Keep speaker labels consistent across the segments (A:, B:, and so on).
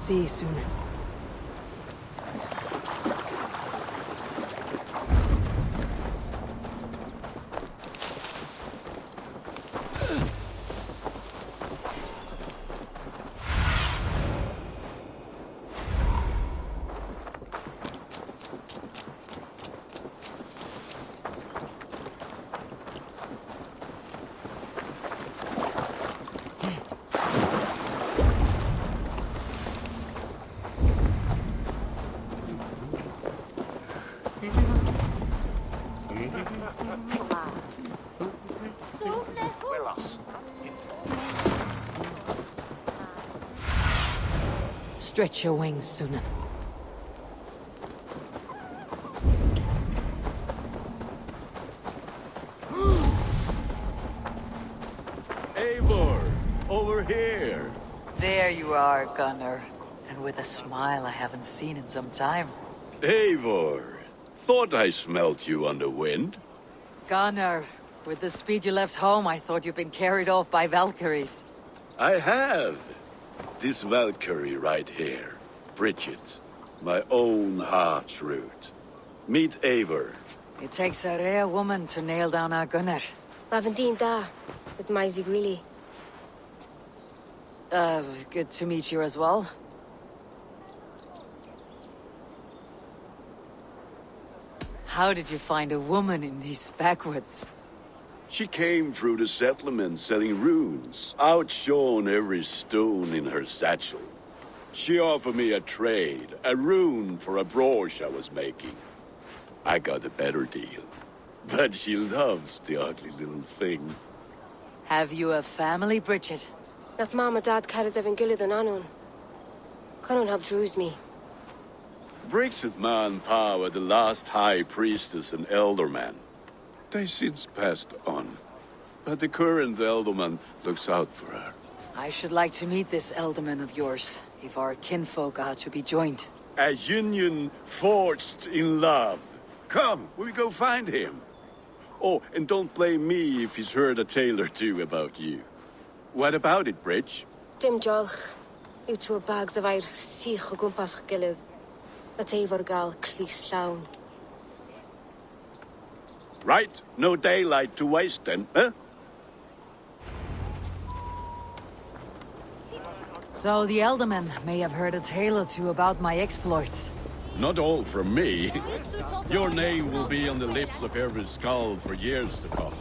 A: see soon. Stretch your wings, Sunan.
B: Eivor, over here.
A: There you are, Gunnar. And with a smile I haven't seen in some time.
B: Eivor, thought I smelt you on the wind.
A: Gunnar, with the speed you left home, I thought you'd been carried off by Valkyries.
B: I have. This Valkyrie right here, Bridget, my own heart's root. Meet Eivor.
A: It takes a rare woman to nail down our Gunnar.
C: Lavendine da, with my Zigrili.
A: Good to meet you as well. How did you find a woman in these backwoods?
B: She came through the settlement selling runes, outshone every stone in her satchel. She offered me a trade, a rune for a brooch I was making. I got a better deal. But she loves the ugly little thing.
A: Have you a family, Bridget?
C: Nath Mom and Dad carried Evan Gillid and Anun. Cannon have drews me.
B: Bridget Man Pa were the last high priestess and elderman. They since passed on. But the current elderman looks out for her.
A: I should like to meet this elderman of yours, if our kinfolk are to be joined.
B: A union forged in love. Come, we go find him. Oh, and don't blame me if he's heard a tale or two about you. What about it, Bridge?
C: Dim jolch. You two bags of air sich o gwmpas Gillid. That's Eivor gal clis llawn.
B: Right, no daylight to waste then, huh?
A: So the Elderman may have heard a tale or two about my exploits.
B: Not all from me. Your name will be on the lips of every skull for years to come.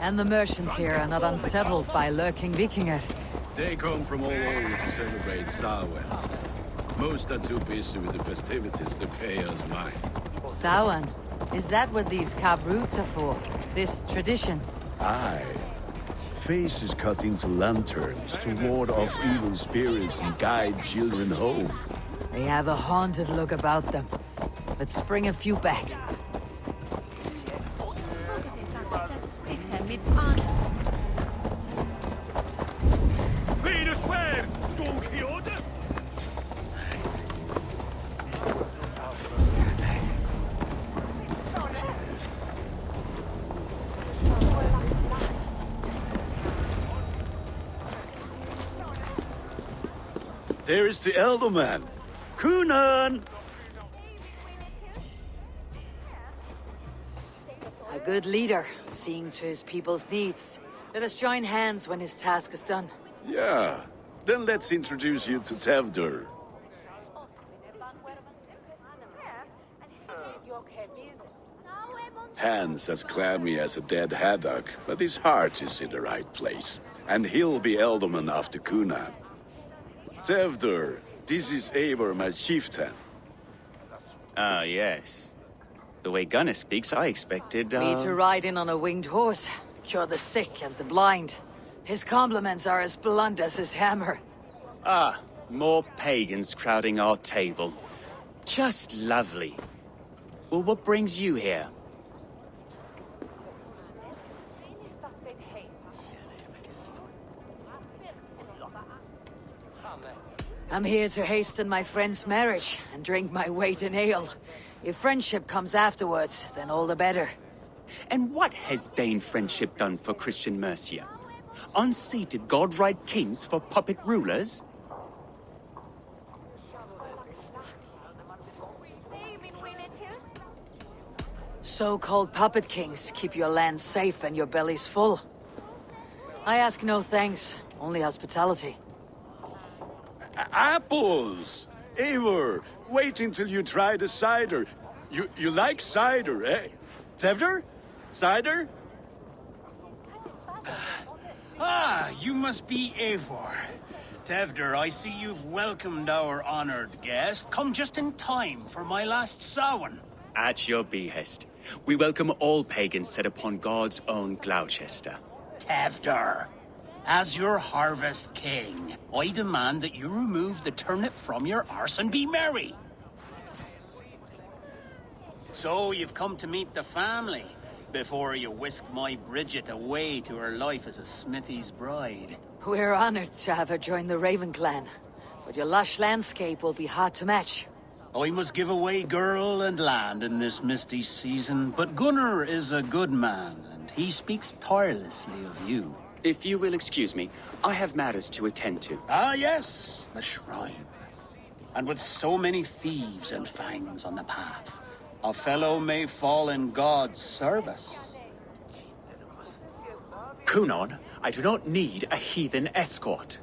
A: And the merchants here are not unsettled by lurking Vikinger.
B: They come from all over to celebrate Samhain. Most are too busy with the festivities to pay us mind.
A: Samhain? Is that what these carved roots are for? This tradition?
B: Aye. Faces cut into lanterns to ward off evil spirits and guide children home.
A: They have a haunted look about them. Let's bring a few back.
B: There is the Elderman. Kunan!
A: A good leader, seeing to his people's needs. Let us join hands when his task is done.
B: Yeah. Then let's introduce you to Tevdur. Hands as clammy as a dead haddock, but his heart is in the right place. And he'll be Elderman after Kunan. Tevdur, this is Eivor, my chieftain.
D: Ah, yes. The way Gunnar speaks, I expected,
A: Me to ride in on a winged horse, cure the sick and the blind. His compliments are as blunt as his hammer.
D: Ah, more pagans crowding our table. Just lovely. Well, what brings you here?
A: I'm here to hasten my friend's marriage and drink my weight in ale. If friendship comes afterwards, then all the better.
D: And what has Dane friendship done for Christian Mercia? Unseated godride kings for puppet rulers?
A: so-called puppet kings keep your lands safe and your bellies full. I ask no thanks, only hospitality.
B: Apples! Eivor, wait until you try the cider. You like cider, eh? Tevder? Cider?
E: Ah, you must be Eivor. Tevder, I see you've welcomed our honored guest. Come just in time for my last Samhain.
D: At your behest. We welcome all pagans set upon God's own Gloucester.
E: Tevder, as your harvest king, I demand that you remove the turnip from your arse and be merry. So you've come to meet the family, before you whisk my Bridget away to her life as a smithy's bride.
A: We're honored to have her join the Raven clan, but your lush landscape will be hard to match.
E: I must give away girl and land in this misty season, but Gunnar is a good man, and he speaks tirelessly of you.
D: If you will excuse me, I have matters to attend to.
E: Ah, yes, the shrine. And with so many thieves and fangs on the path, a fellow may fall in God's service.
D: Kunon, I do not need a heathen escort.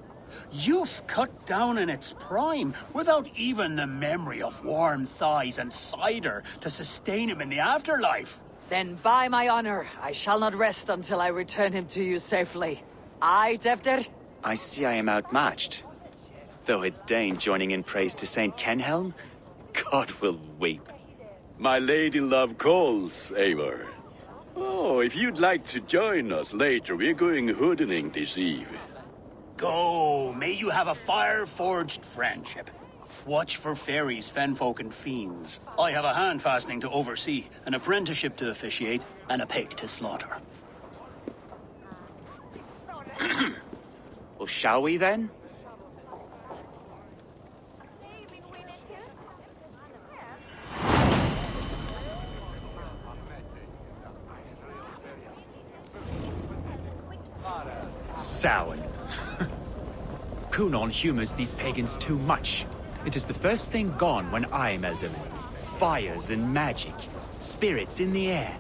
E: Youth cut down in its prime, without even the memory of warm thighs and cider to sustain him in the afterlife.
A: Then by my honor, I shall not rest until I return him to you safely. Aye, Tevder?
D: I see I am outmatched. Though a Dane joining in praise to Saint Kenhelm, God will weep.
B: My lady love calls, Eivor. Oh, if you'd like to join us later, we're going hoodening this eve.
E: Go, may you have a fire-forged friendship. Watch for fairies, fenfolk, and fiends. I have a hand fastening to oversee, an apprenticeship to officiate, and a pig to slaughter.
D: Well, shall we then? Samhain. Kunon humors these pagans too much. It is the first thing gone when I am Elderman. Fires and magic, spirits in the air.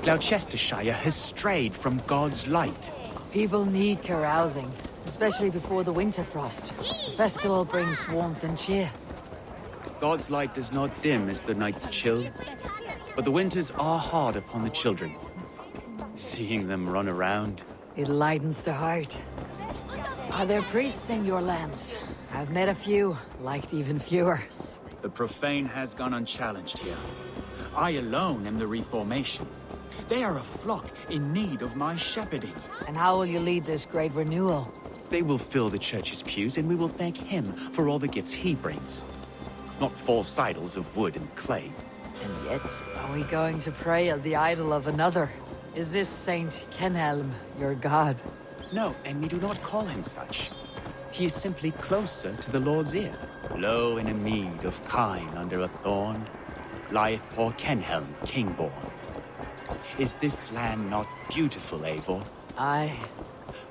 D: Gloucestershire has strayed from God's light.
A: People need carousing, especially before the winter frost. The festival brings warmth and cheer.
D: God's light does not dim as the nights chill, but the winters are hard upon the children. Seeing them run around.
A: It lightens the heart. Are there priests in your lands? I've met a few, liked even fewer.
F: The profane has gone unchallenged here. I alone am the Reformation. They are a flock in need of my shepherding.
A: And how will you lead this great renewal?
D: They will fill the church's pews, and we will thank him for all the gifts he brings. Not false idols of wood and clay.
A: And yet, are we going to pray at the idol of another? Is this Saint Kenhelm your god?
D: No, and we do not call him such. He is simply closer to the Lord's ear. Low in a mead of kine under a thorn, lieth poor Kenhelm, king-born. Is this land not beautiful, Eivor?
A: Aye.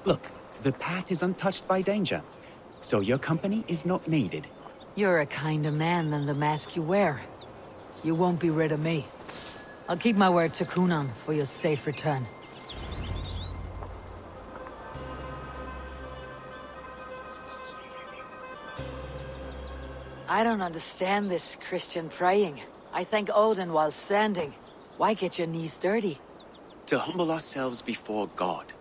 D: Look, the path is untouched by danger, so your company is not needed.
A: You're a kinder man than the mask you wear. You won't be rid of me. I'll keep my word to Kunon for your safe return. I don't understand this Christian praying. I thank Odin while standing. Why get your knees dirty?
D: To humble ourselves before God.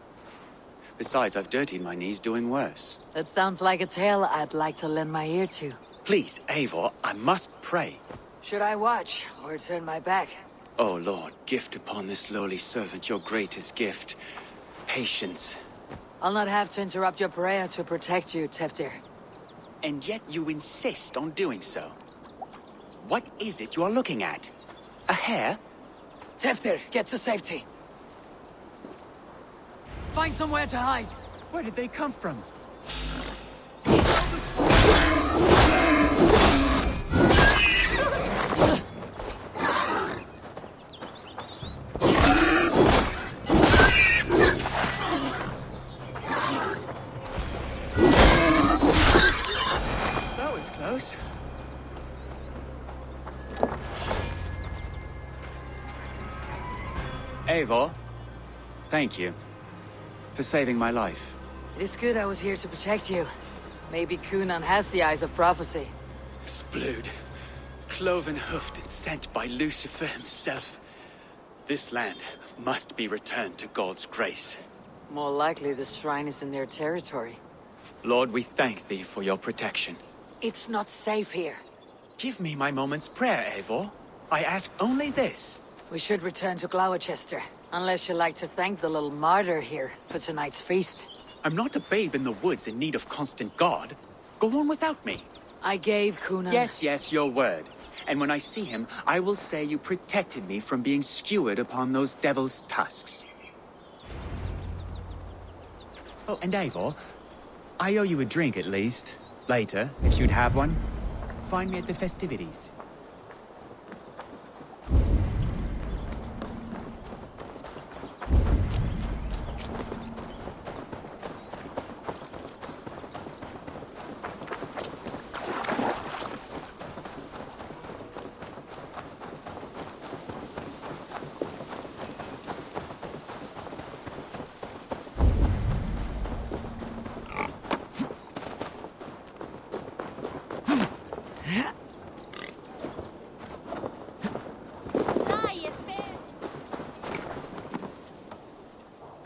D: Besides, I've dirtied my knees doing worse.
A: That sounds like a tale I'd like to lend my ear to.
D: Please, Eivor, I must pray.
A: Should I watch, or turn my back?
D: Oh Lord, gift upon this lowly servant your greatest gift. Patience.
A: I'll not have to interrupt your prayer to protect you, Teftir.
D: And yet you insist on doing so. What is it you are looking at? A hare?
A: Teftir, get to safety. Find somewhere to hide.
F: Where did they come from?
D: That was close. Eivor, thank you for saving my life.
A: It is good I was here to protect you. Maybe Cunan has the eyes of prophecy.
D: Splood, cloven-hoofed and sent by Lucifer himself. This land must be returned to God's grace.
A: More likely the shrine is in their territory.
D: Lord, we thank thee for your protection.
A: It's not safe here.
D: Give me my moment's prayer, Eivor. I ask only this.
A: We should return to Glowecester, unless you'd like to thank the little martyr here for tonight's feast.
D: I'm not a babe in the woods in need of constant guard. Go on without me.
A: I gave Cunan...
D: Yes, your word. And when I see him, I will say you protected me from being skewered upon those devil's tusks. Oh, and Eivor, I owe you a drink at least. Later, if you'd have one, find me at the festivities.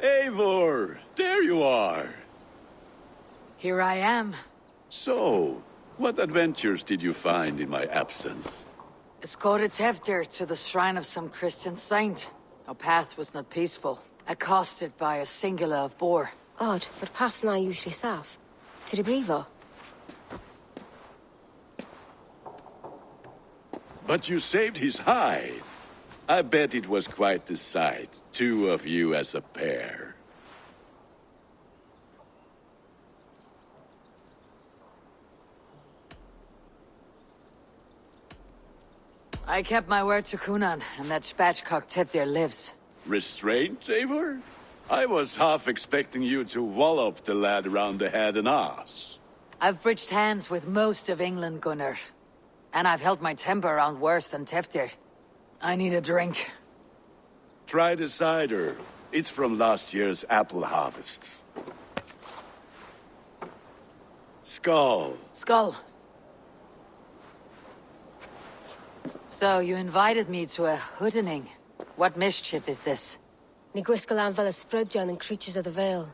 B: Eivor, there you are.
A: Here I am.
B: So, what adventures did you find in my absence?
A: Escorted Tefter to the shrine of some Christian saint. Our path was not peaceful. Accosted by a singular of boar.
C: Odd, but path na usually safe. To the Brevo.
B: But you saved his hide. I bet it was quite the sight, two of you as a pair.
A: I kept my word to Cunan, and that spatchcock Tefter lives.
B: Restraint, Eivor? I was half expecting you to wallop the lad around the head and ass.
A: I've bridged hands with most of England, Gunnar. And I've held my temper around worse than Tefter. I need a drink.
B: Try the cider. It's from last year's apple harvest. Skull.
A: Skull. So, you invited me to a hoodening. What mischief is this?
C: Ni gwisgal an fel ysbrydion and creatures of the Vale.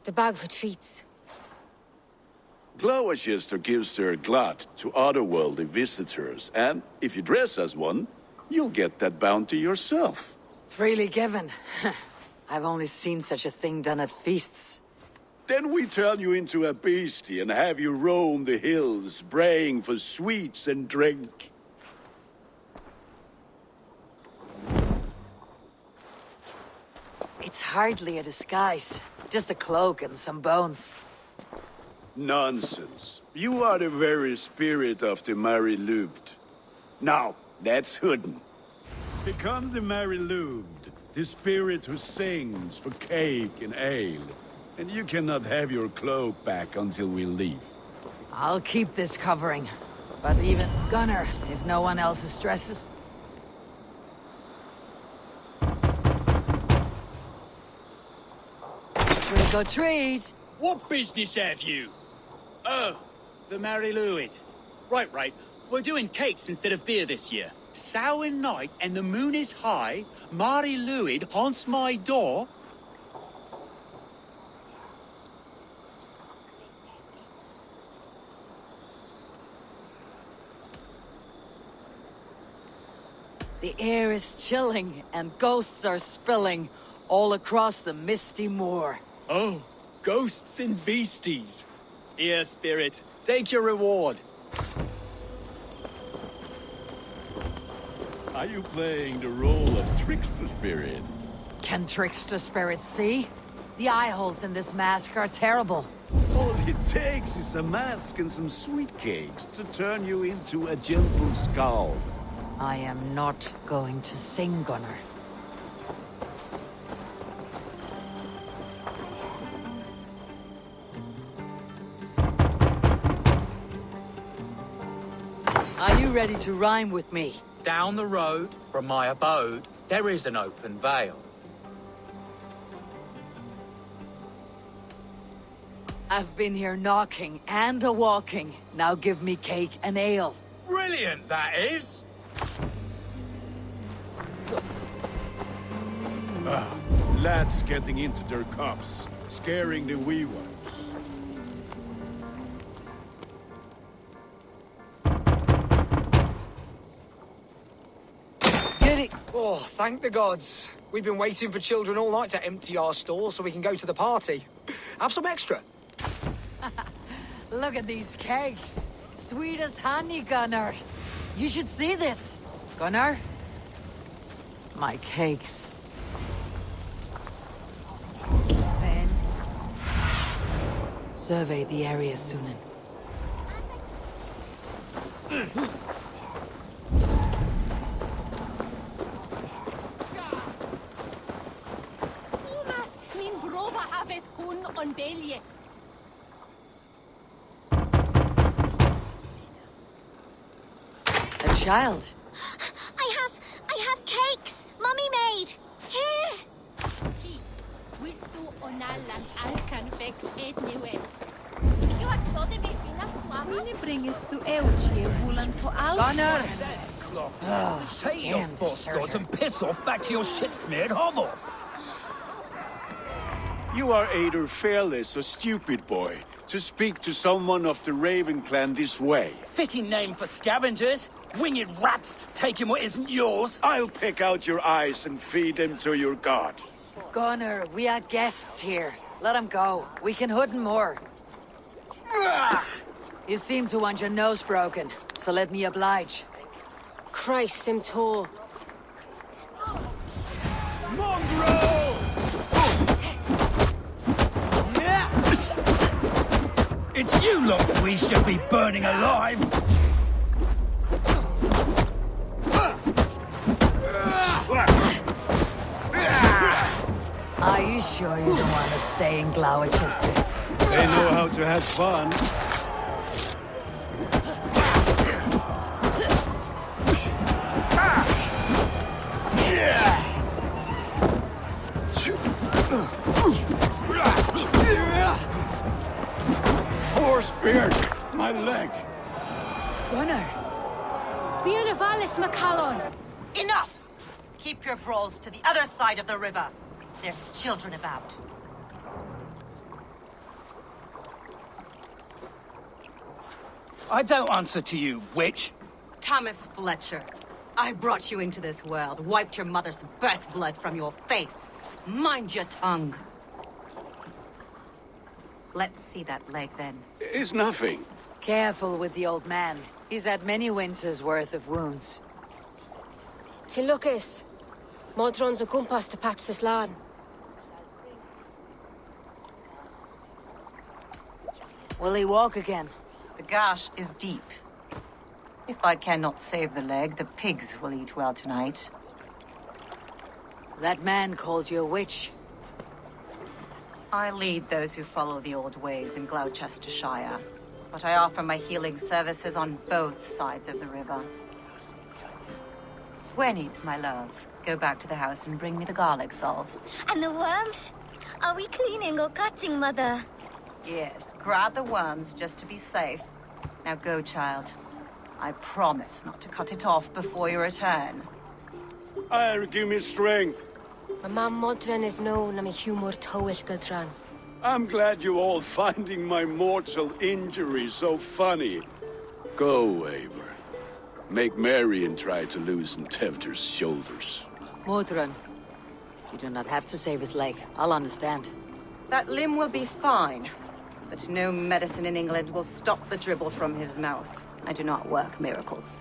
C: The bag for treats.
B: Glowecester gives their glut to otherworldly visitors, and if you dress as one, you'll get that bounty yourself.
A: Freely given. I've only seen such a thing done at feasts.
B: Then we turn you into a beastie and have you roam the hills, braying for sweets and drink.
A: It's hardly a disguise. Just a cloak and some bones.
B: Nonsense. You are the very spirit of the Mary Louved. Now, that's Hooden. Become the Mary Louved, the spirit who sings for cake and ale. And you cannot have your cloak back until we leave.
A: I'll keep this covering. But even Gunnar, if no one else dresses... Trick or treat!
F: What business have you? Oh, the Mary Lwyd. Right. We're doing cakes instead of beer this year. Samhain night and the moon is high. Mary Lwyd haunts my door.
A: The air is chilling and ghosts are spilling all across the misty moor.
F: Oh, ghosts and beasties. Here, spirit, take your reward.
B: Are you playing the role of trickster spirit?
A: Can trickster spirits see? The eye holes in this mask are terrible.
B: All it takes is a mask and some sweet cakes to turn you into a gentle skull.
A: I am not going to sing, Gunnar. Are you ready to rhyme with me?
F: Down the road from my abode, there is an open vale.
A: I've been here knocking and a-walking. Now give me cake and ale.
G: Brilliant, that is!
B: Lads getting into their cups, scaring the wee ones.
A: Get it!
H: Oh, thank the gods. We've been waiting for children all night to empty our stores so we can go to the party. Have some extra.
A: Look at these cakes. Sweet as honey, Gunnar. You should see this. Gunnar? My cakes. Then... survey the area, Sunan.
I: Min brova hafeth hwn on belie.
A: A child.
I: I have cakes. Mummy made. Here. Ki, wiltu onalan alkan fex et niwe. You had so de befina swami.
J: When bring us to Elche, Wulan to Al.
A: Gunnar!
G: Say your
A: damn
G: boss
A: deserter.
G: got and piss off back to your shit-smeared hovel.
B: You are either fearless or stupid, boy, to speak to someone of the Raven clan this way.
E: Fitting name for scavengers. Winged rats taking what isn't yours.
B: I'll pick out your eyes and feed them to your god.
A: Gunnar, we are guests here. Let him go. We can hood more. You seem to want your nose broken, so let me oblige.
C: Christ, him tall.
G: Mongrel! It's you lot we should be burning alive.
A: Are you sure you don't want to stay in Glowecester?
B: They know how to have fun. Poor spear! My leg!
A: Gunnar!
C: Beanavalis Macallon.
K: Enough! Keep your brawls to the other side of the river. There's children about.
E: I don't answer to you, witch.
K: Thomas Fletcher, I brought you into this world, wiped your mother's birth blood from your face. Mind your tongue. Let's see that leg, then.
B: It's nothing.
A: Careful with the old man. He's had many winters' worth of wounds.
C: Tilukis. Modron's a gumpas to patch this land.
A: Will he walk again?
K: The gash is deep. If I cannot save the leg, the pigs will eat well tonight.
A: That man called you a witch.
K: I lead those who follow the old ways in Glowecestrescire, but I offer my healing services on both sides of the river. Gwenny, my love, go back to the house and bring me the garlic salve.
I: And the worms? Are we cleaning or cutting, Mother?
K: Yes, grab the worms just to be safe. Now go, child. I promise not to cut it off before you return.
B: Give me strength.
C: My mam Modron is known am a humor towish Gudran.
B: I'm glad you all finding my mortal injury so funny. Go, Eivor. Make merry and try to loosen Tevder's shoulders.
A: Modron. You do not have to save his leg. I'll understand.
K: That limb will be fine, but no medicine in England will stop the dribble from his mouth. I do not work miracles.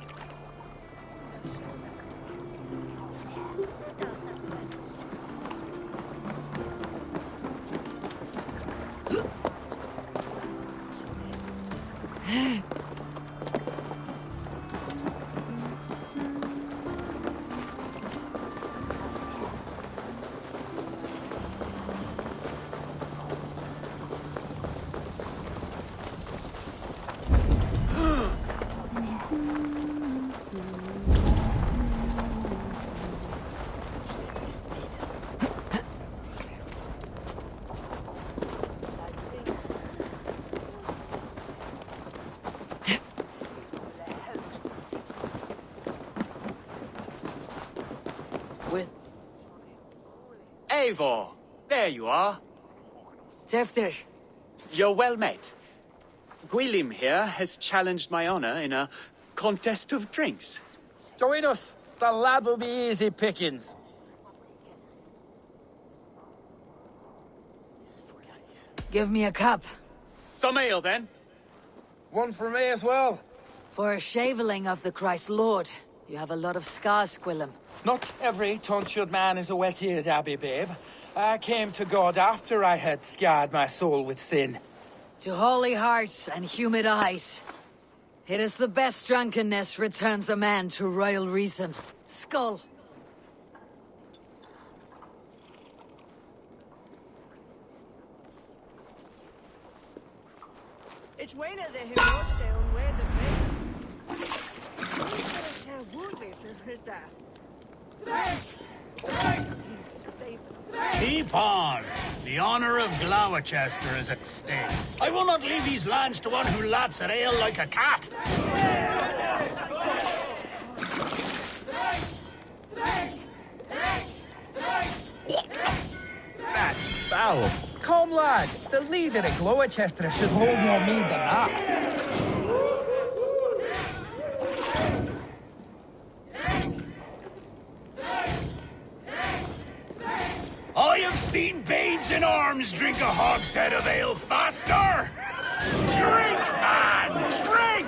D: Eivor, there you are.
A: Tefter,
D: You're well met. Gwilym here has challenged my honor in a contest of drinks.
G: Join us. The lad will be easy pickings.
A: give me a cup.
D: Some ale, then.
G: One for me as well.
A: For a shaveling of the Christ Lord, you have a lot of scars, Gwilym.
G: Not every tonsured man is a wet-eared abbey, babe. I came to God after I had scarred my soul with sin.
A: To holy hearts and humid eyes. It is the best drunkenness returns a man to royal reason. Skull.
J: It's one of the who was down where the
E: Keep on. The honor of Glowecester is at stake. I will not leave these lands to one who laps at ale like a cat.
G: That's foul. Come, lad. The leader of Glowecester should hold more mead than that.
E: I have seen babes in arms drink a hogshead of ale faster! Drink, man! Drink!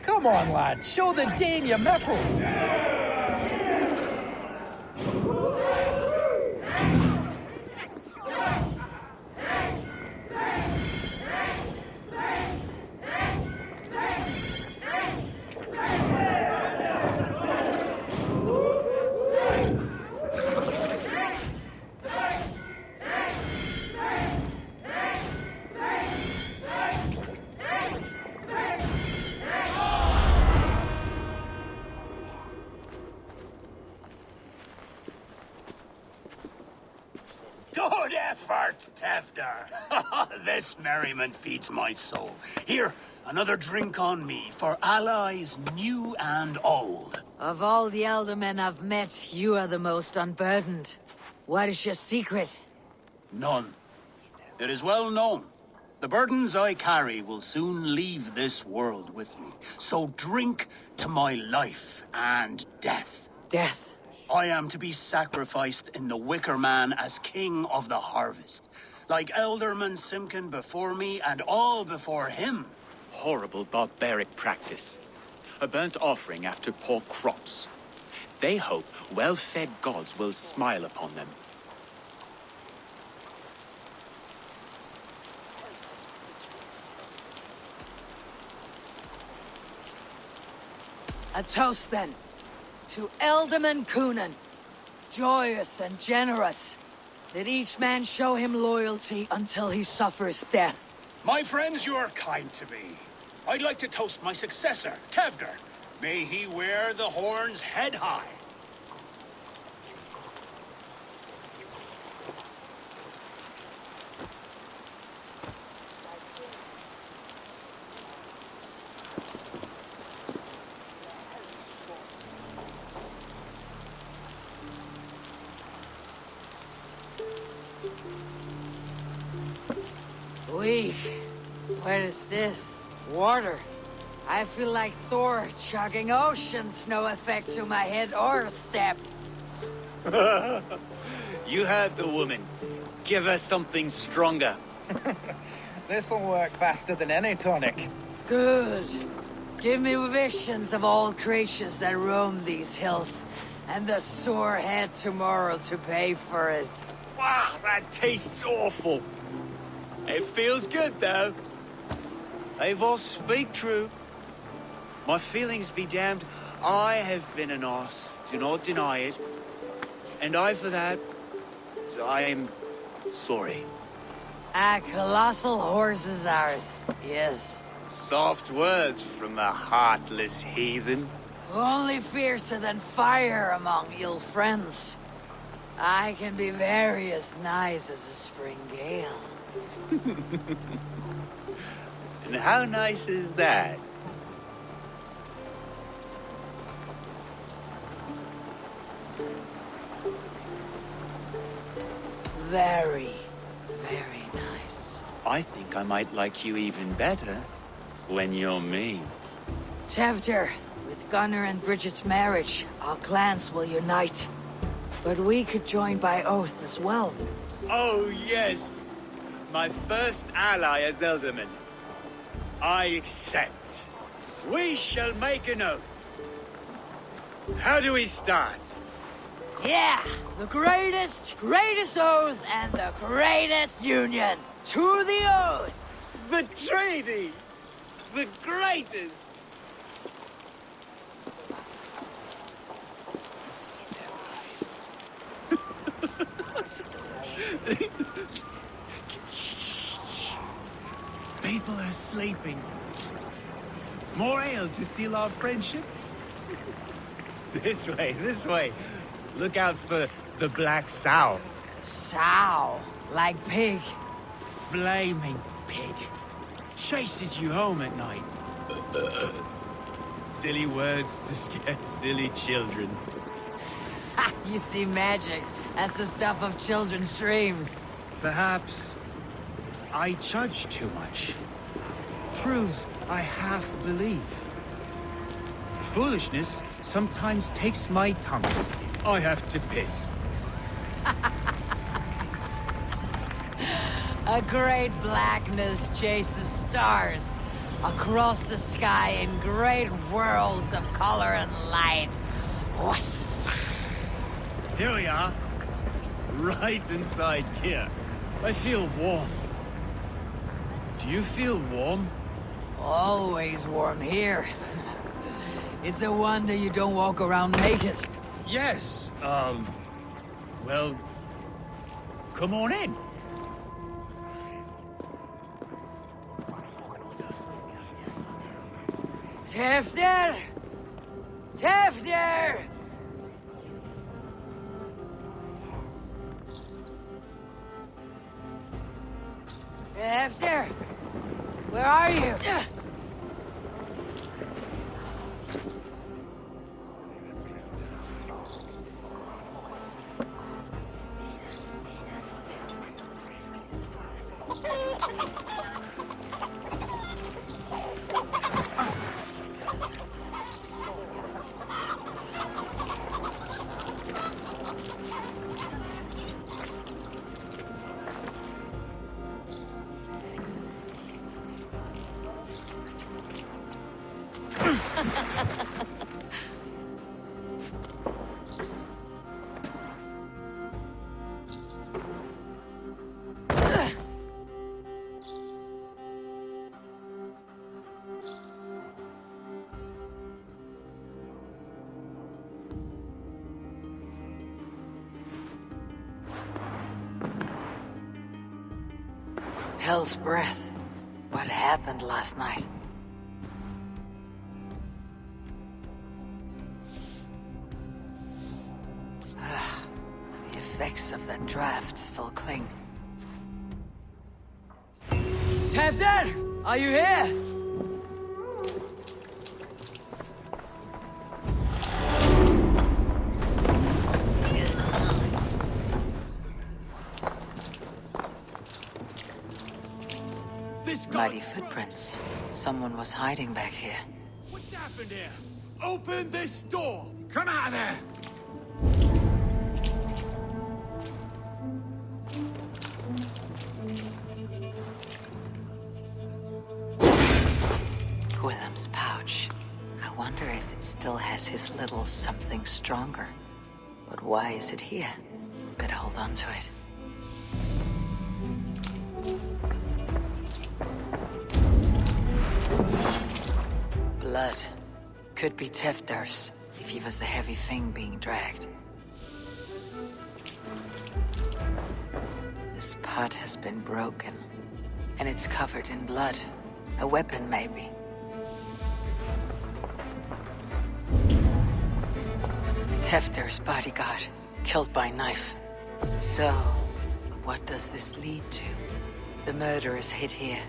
G: Come on, lad. Show the Dane your mettle.
E: Good effort, Tefter. This merriment feeds my soul. Here, another drink on me for allies new and old.
A: Of all the elder men I've met, you are the most unburdened. What is your secret?
E: None. It is well known. The burdens I carry will soon leave this world with me. So drink to my life and death.
A: Death.
E: I am to be sacrificed in the Wicker Man as king of the harvest. Like Elderman Simkin before me and all before him.
D: Horrible barbaric practice. A burnt offering after poor crops. They hope well-fed gods will smile upon them.
A: A toast, then. To Elderman Coonan. Joyous and generous. Let each man show him loyalty until he suffers death.
E: My friends, you are kind to me. I'd like to toast my successor, Tevder. May he wear the horns head high.
A: Weak. What is this? Water. I feel like Thor chugging oceans. No effect to my head or step.
D: You heard the woman. Give her something stronger.
G: This'll work faster than any tonic.
A: Good. Give me visions of all creatures that roam these hills, and the sore head tomorrow to pay for it.
D: Wow, that tastes awful. It feels good, though. Eivor, speak true. My feelings be damned. I have been an arse, do not deny it. And I, for that, I am sorry.
A: A colossal horse is ours, yes.
D: Soft words from a heartless heathen.
A: Only fiercer than fire among ill friends. I can be very as nice as a spring gale.
D: And how nice is that?
A: Very, very nice.
D: I think I might like you even better when you're me.
A: Tevdir, with Gunnar and Bridget's marriage, our clans will unite. But we could join by oath as well.
D: Oh, yes. My first ally as Elderman. I accept. We shall make an oath. How do we start?
A: Yeah! The greatest oath and the greatest union! To the oath!
D: The treaty! The greatest! People are sleeping. More ale to seal our friendship? This way, this way. Look out for the black sow.
A: Sow. Like pig.
D: Flaming pig. Chases you home at night. Silly words to scare silly children.
A: Ha! You see magic. That's the stuff of children's dreams.
D: Perhaps I judge too much. Truths I half believe. Foolishness sometimes takes my tongue. I have to piss.
A: A great blackness chases stars across the sky in great whirls of color and light. Whoosh.
D: Here we are. Right inside here. I feel warm. Do you feel warm?
A: Always warm here. It's a wonder you don't walk around naked.
D: Yes, well, come on in.
A: Tevdir! Tevdir! Tevdir! Where are you? Hell's breath. What happened last night? The effects of that draft still cling. Tevdir! Are you here? Muddy footprints. Someone was hiding back here.
D: What's happened here? Open this door! Come out of there!
A: Gwillem's pouch. I wonder if it still has his little something stronger. But why is it here? Better hold on to it. Blood. Could be Tevdir's, if he was the heavy thing being dragged. This pot has been broken, and it's covered in blood. A weapon, maybe. Tevdir's bodyguard, killed by knife. So, what does this lead to? The murderers hid here,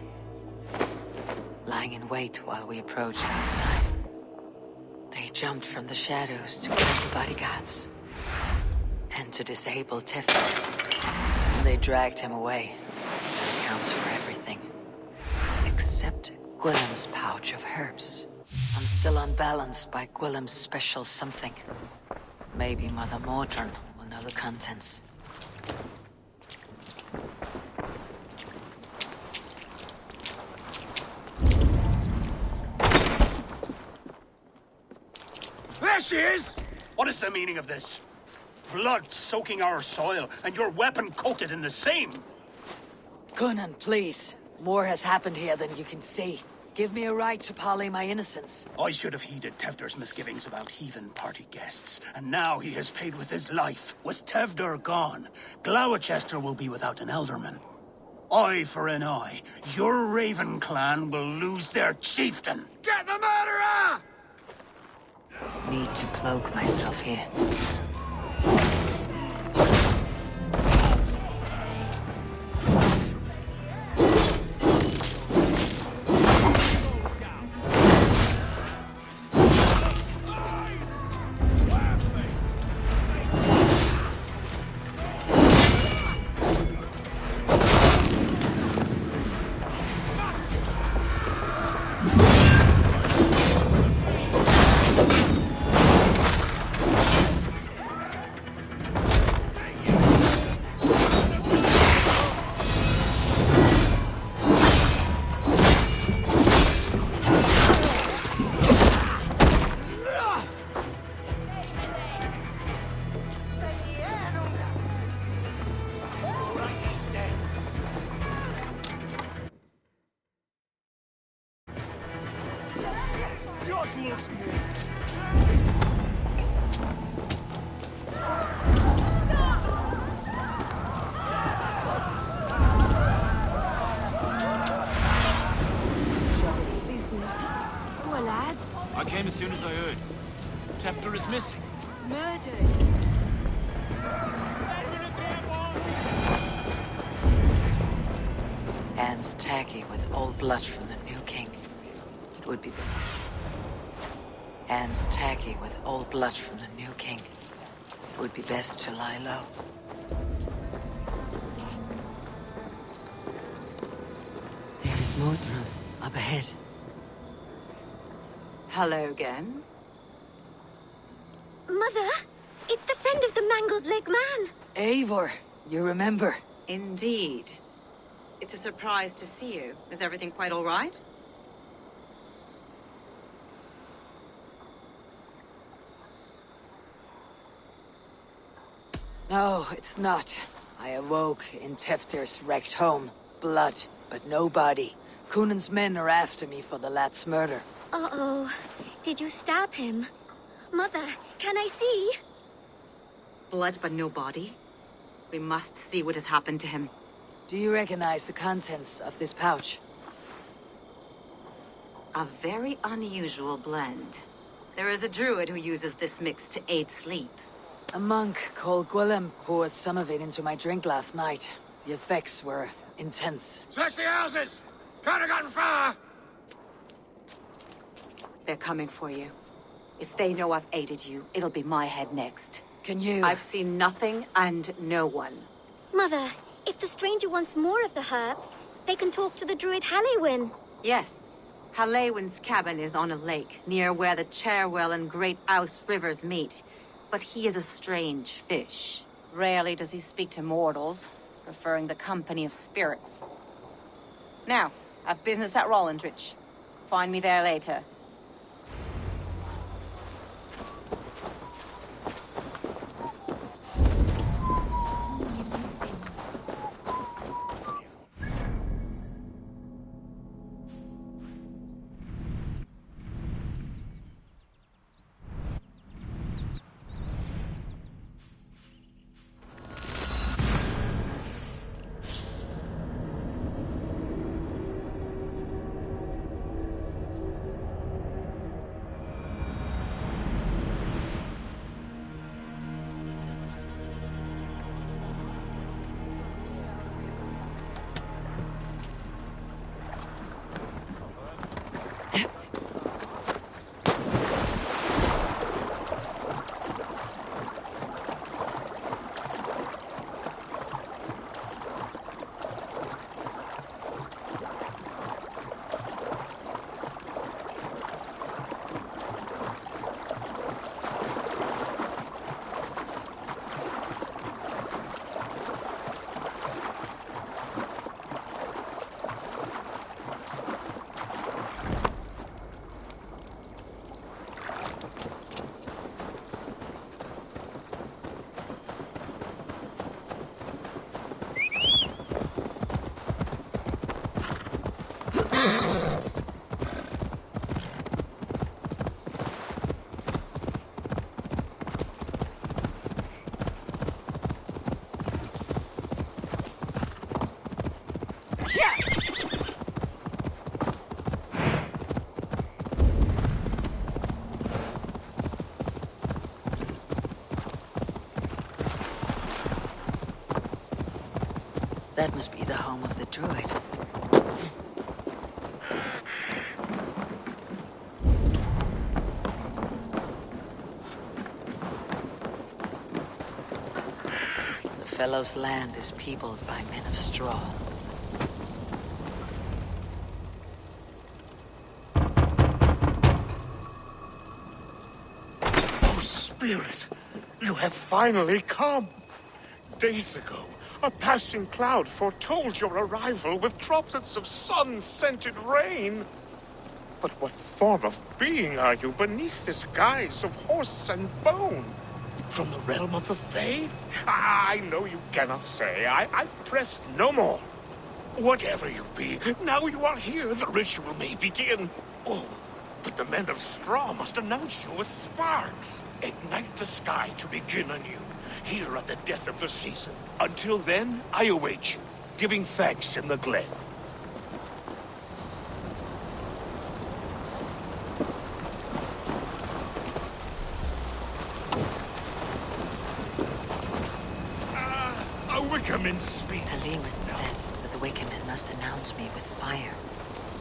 A: lying in wait while we approached outside. They jumped from the shadows to kill the bodyguards. and to disable Tifter. And they dragged him away. That accounts for everything. Except Gwillem's pouch of herbs. I'm still unbalanced by Gwillem's special something. Maybe Mother Mordrin will know the contents.
H: There she is!
E: What is the meaning of this? Blood soaking our soil, and your weapon coated in the same!
A: Conan, please. More has happened here than you can see. Give me a right to parley my innocence.
E: I should have heeded Tevder's misgivings about heathen party guests, and now he has paid with his life. With Tevder gone, Glowecester will be without an elderman. Eye for an eye, your Raven clan will lose their chieftain.
H: Get the murderer!
A: Need to cloak myself here.
L: I came as soon as I heard. Tefter is missing.
C: Murdered.
A: Hands tacky with old blood from the new king. It would be... Hands tacky with old blood from the new king. It would be best to lie low. There is Mordrin up ahead.
K: Hello again.
I: Mother, it's the friend of the mangled leg man.
A: Eivor, you remember?
K: Indeed. It's a surprise to see you. Is everything quite all right?
A: No, it's not. I awoke in Tefter's wrecked home. Blood, but no body. Cunan's men are after me for the lad's murder.
I: Uh-oh. Did you stab him? Mother, can I see?
K: Blood but no body? We must see what has happened to him.
A: Do you recognize the contents of this pouch?
K: A very unusual blend. There is a druid who uses this mix to aid sleep.
A: A monk called Gwillem poured some of it into my drink last night. The effects were intense.
H: Search the houses! Can't have gotten far!
K: They're coming for you. If they know I've aided you, it'll be my head next.
A: Can you...
K: I've seen nothing and no one.
I: Mother, if the stranger wants more of the herbs, they can talk to the druid Halewyn.
K: Yes. Halewyn's cabin is on a lake, near where the Cherwell and Great Ouse rivers meet. But he is a strange fish. Rarely does he speak to mortals, preferring the company of spirits. Now, I've business at Rollindrich. Find me there later.
A: That must be the home of the druid. The fellow's land is peopled by men of straw.
M: Oh, Spirit, you have finally come. Days ago, a passing cloud foretold your arrival with droplets of sun-scented rain. But what form of being are you beneath this guise of horse and bone? From the realm of the Fae? I know you cannot say. I press no more. Whatever you be, now you are here, the ritual may begin. Oh, but the men of straw must announce you with sparks. Ignite the sky to begin anew. Here at the death of the season. Until then, I await you, giving thanks in the glen. A Wickerman speaks.
A: Haliwin said that the Wickermen must announce me with fire.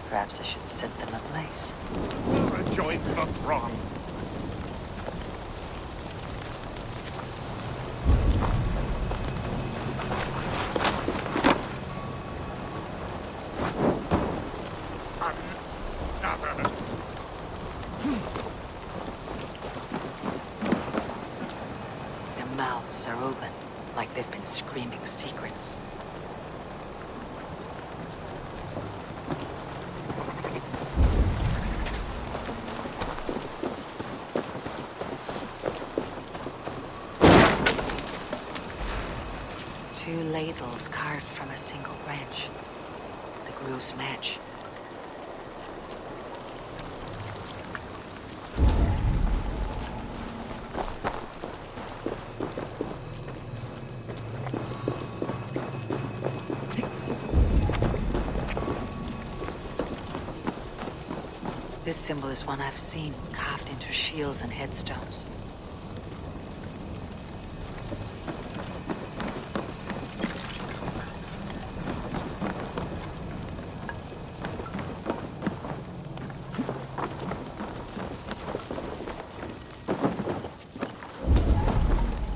A: Perhaps I should set them ablaze.
M: Laura joins the throng.
A: Their mouths are open, like they've been screaming secrets. Two ladles carved from a single branch. The grooves match. This symbol is one I've seen, carved into shields and headstones.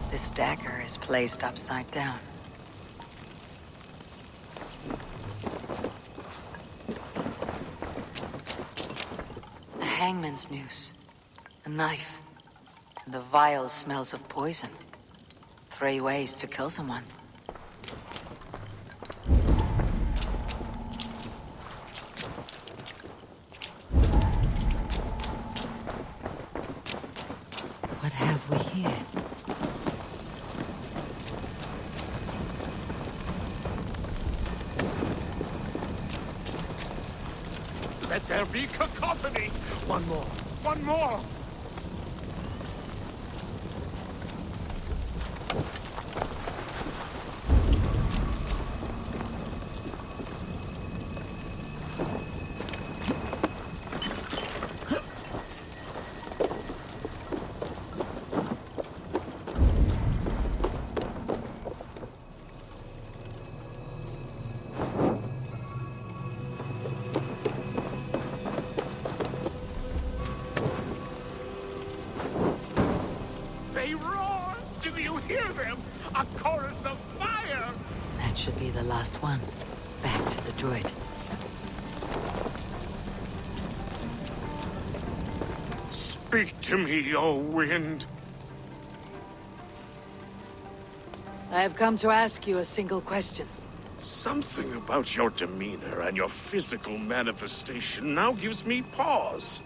A: This dagger is placed upside down. A hangman's noose, a knife, and the vile smells of poison. 3 ways to kill someone. What have we here?
M: Let there be cacophony! One more! One more! They roar! Do you hear them? A chorus of fire!
A: That should be the last one. Back to the druid.
M: Speak to me, O wind.
A: I have come to ask you a single question.
M: Something about your demeanor and your physical manifestation now gives me pause.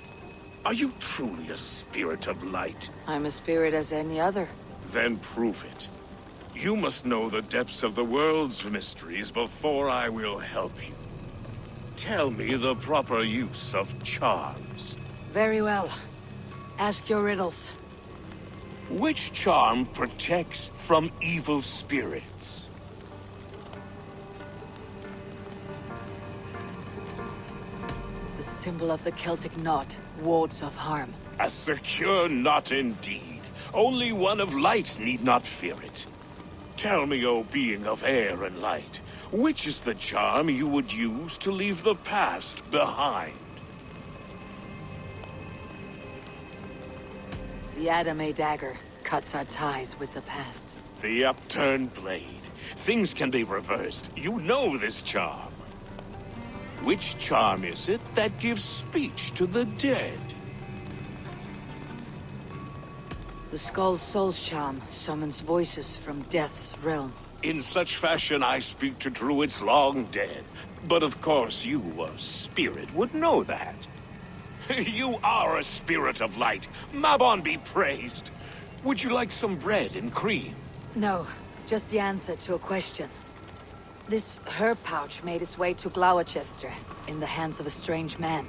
M: Are you truly a spirit of light?
A: I'm a spirit as any other.
M: Then prove it. You must know the depths of the world's mysteries before I will help you. Tell me the proper use of charms.
A: Very well. Ask your riddles.
M: Which charm protects from evil spirits?
A: symbol of the Celtic knot, wards off harm.
M: A secure knot indeed. Only one of light need not fear it. Tell me, O being of air and light, which is the charm you would use to leave the past behind?
A: The Adame dagger cuts our ties with the past.
M: The upturned blade. Things can be reversed. You know this charm. Which charm is it that gives speech to the dead?
A: The Skull's Soul's charm summons voices from Death's realm.
M: In such fashion I speak to druids long dead. But of course you, a spirit, would know that. You are a spirit of light. Mabon be praised. Would you like some bread and cream?
A: No, just the answer to a question. This herb pouch made its way to Glowecester in the hands of a strange man.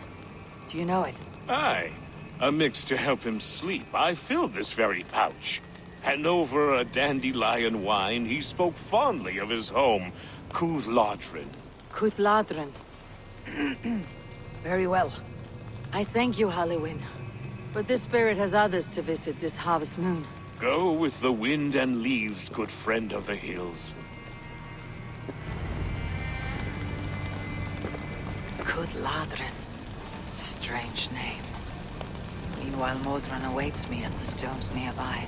A: Do you know it?
M: Aye. A mix to help him sleep. I filled this very pouch. And over a dandelion wine, he spoke fondly of his home, Cuthladrin.
A: Cuthladrin. Very well. I thank you, Halliwyn. But this spirit has others to visit this harvest moon.
M: Go with the wind and leaves, good friend of the hills.
A: Cuthladrin. Strange name. Meanwhile, Modron awaits me at the stones nearby.